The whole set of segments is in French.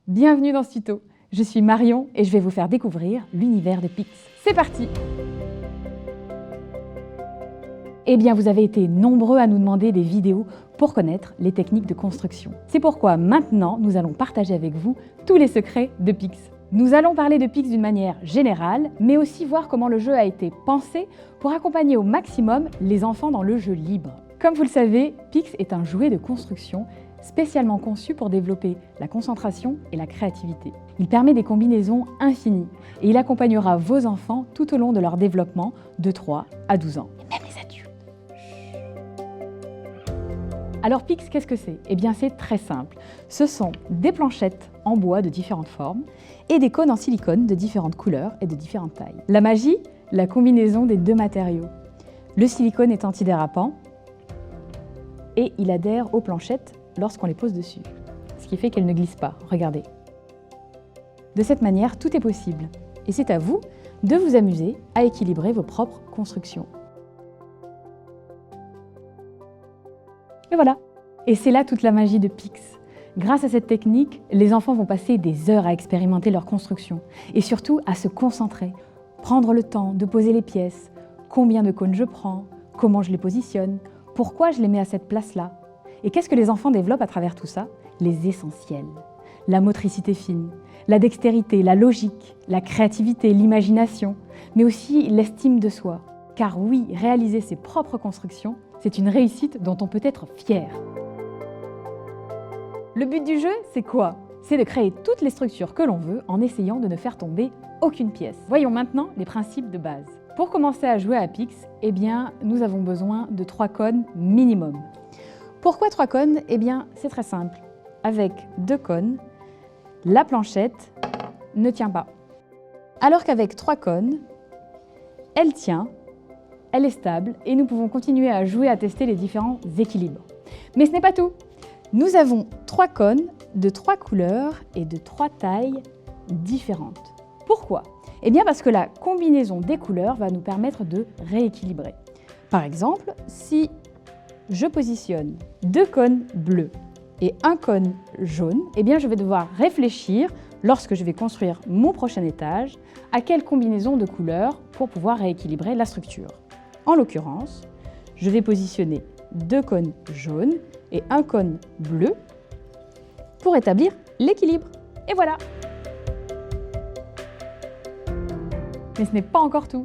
Bienvenue dans ce tuto. Je suis Marion et je vais vous faire découvrir l'univers de Pix. C'est parti! Eh bien, vous avez été nombreux à nous demander des vidéos pour connaître les techniques de construction. C'est pourquoi maintenant, nous allons partager avec vous tous les secrets de Pix. Nous allons parler de Pix d'une manière générale, mais aussi voir comment le jeu a été pensé pour accompagner au maximum les enfants dans le jeu libre. Comme vous le savez, Pix est un jouet de construction spécialement conçu pour développer la concentration et la créativité. Il permet des combinaisons infinies et il accompagnera vos enfants tout au long de leur développement de 3 à 12 ans, et même les adultes. Alors Pix, qu'est-ce que c'est? Eh bien c'est très simple. Ce sont des planchettes en bois de différentes formes et des cônes en silicone de différentes couleurs et de différentes tailles. La magie, la combinaison des deux matériaux. Le silicone est antidérapant et il adhère aux planchettes lorsqu'on les pose dessus, ce qui fait qu'elles ne glissent pas. Regardez. De cette manière, tout est possible et c'est à vous de vous amuser à équilibrer vos propres constructions. Et voilà. Et c'est là toute la magie de Pix. Grâce à cette technique, les enfants vont passer des heures à expérimenter leur construction et surtout à se concentrer, prendre le temps de poser les pièces, combien de cônes je prends, comment je les positionne, pourquoi je les mets à cette place-là. Et qu'est-ce que les enfants développent à travers tout ça? Les essentiels. La motricité fine, la dextérité, la logique, la créativité, l'imagination, mais aussi l'estime de soi. Car oui, réaliser ses propres constructions, c'est une réussite dont on peut être fier. Le but du jeu, c'est quoi? C'est de créer toutes les structures que l'on veut en essayant de ne faire tomber aucune pièce. Voyons maintenant les principes de base. Pour commencer à jouer à Pix, eh bien, nous avons besoin de 3 cônes minimum. Pourquoi 3 cônes? Eh bien, c'est très simple. Avec 2 cônes, la planchette ne tient pas. Alors qu'avec 3 cônes, elle tient, elle est stable et nous pouvons continuer à jouer, à tester les différents équilibres. Mais ce n'est pas tout. Nous avons 3 cônes de 3 couleurs et de 3 tailles différentes. Pourquoi? Eh bien parce que la combinaison des couleurs va nous permettre de rééquilibrer. Par exemple, si je positionne 2 cônes bleus et 1 cône jaune, eh bien je vais devoir réfléchir, lorsque je vais construire mon prochain étage, à quelle combinaison de couleurs pour pouvoir rééquilibrer la structure. En l'occurrence, je vais positionner 2 cônes jaunes et 1 cône bleu pour établir l'équilibre. Et voilà! Mais ce n'est pas encore tout.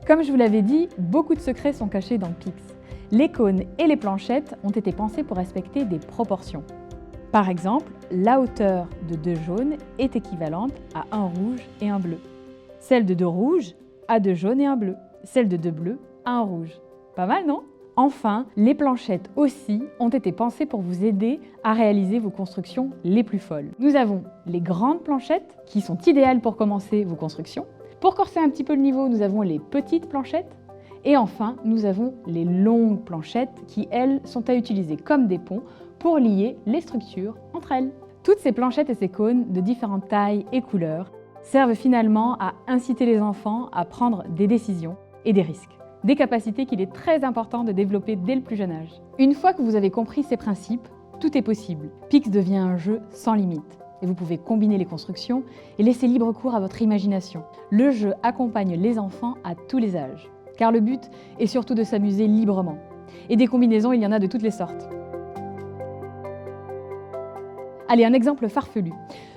Comme je vous l'avais dit, beaucoup de secrets sont cachés dans Pix. Les cônes et les planchettes ont été pensés pour respecter des proportions. Par exemple, la hauteur de 2 jaunes est équivalente à 1 rouge et 1 bleu. Celle de 2 rouges à 2 jaunes et 1 bleu. Celle de 2 bleus à 1 rouge. Pas mal, non? Enfin, les planchettes aussi ont été pensées pour vous aider à réaliser vos constructions les plus folles. Nous avons les grandes planchettes qui sont idéales pour commencer vos constructions. Pour corser un petit peu le niveau, nous avons les petites planchettes. Et enfin, nous avons les longues planchettes qui, elles, sont à utiliser comme des ponts pour lier les structures entre elles. Toutes ces planchettes et ces cônes de différentes tailles et couleurs servent finalement à inciter les enfants à prendre des décisions et des risques. Des capacités qu'il est très important de développer dès le plus jeune âge. Une fois que vous avez compris ces principes, tout est possible. Pix devient un jeu sans limite. Et vous pouvez combiner les constructions et laisser libre cours à votre imagination. Le jeu accompagne les enfants à tous les âges. Car le but est surtout de s'amuser librement. Et des combinaisons, il y en a de toutes les sortes. Allez, un exemple farfelu.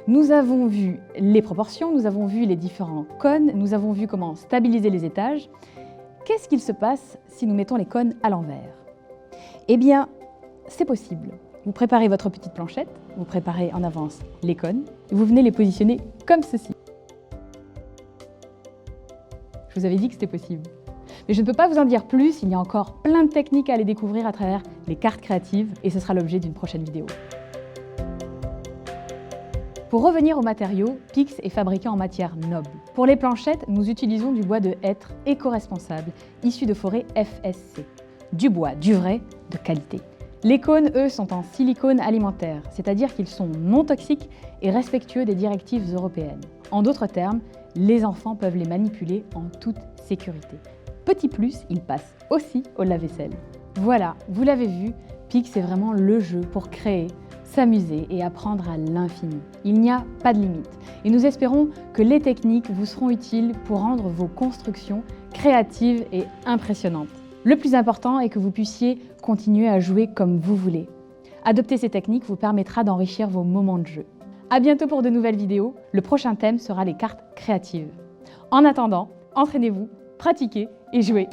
Nous avons vu les proportions, nous avons vu les différents cônes, nous avons vu comment stabiliser les étages. Qu'est-ce qu'il se passe si nous mettons les cônes à l'envers? Eh bien, c'est possible. Vous préparez votre petite planchette, vous préparez en avance les cônes, et vous venez les positionner comme ceci. Je vous avais dit que c'était possible. Mais je ne peux pas vous en dire plus, il y a encore plein de techniques à aller découvrir à travers les cartes créatives et ce sera l'objet d'une prochaine vidéo. Pour revenir aux matériaux, Pix est fabriqué en matière noble. Pour les planchettes, nous utilisons du bois de hêtre éco-responsable, issu de forêts FSC. Du bois, du vrai, de qualité. Les cônes, eux, sont en silicone alimentaire, c'est-à-dire qu'ils sont non toxiques et respectueux des directives européennes. En d'autres termes, les enfants peuvent les manipuler en toute sécurité. Petit plus, ils passent aussi au lave-vaisselle. Voilà, vous l'avez vu, Pix est vraiment le jeu pour créer s'amuser et apprendre à l'infini. Il n'y a pas de limite. Et nous espérons que les techniques vous seront utiles pour rendre vos constructions créatives et impressionnantes. Le plus important est que vous puissiez continuer à jouer comme vous voulez. Adopter ces techniques vous permettra d'enrichir vos moments de jeu. À bientôt pour de nouvelles vidéos. Le prochain thème sera les cartes créatives. En attendant, entraînez-vous, pratiquez et jouez.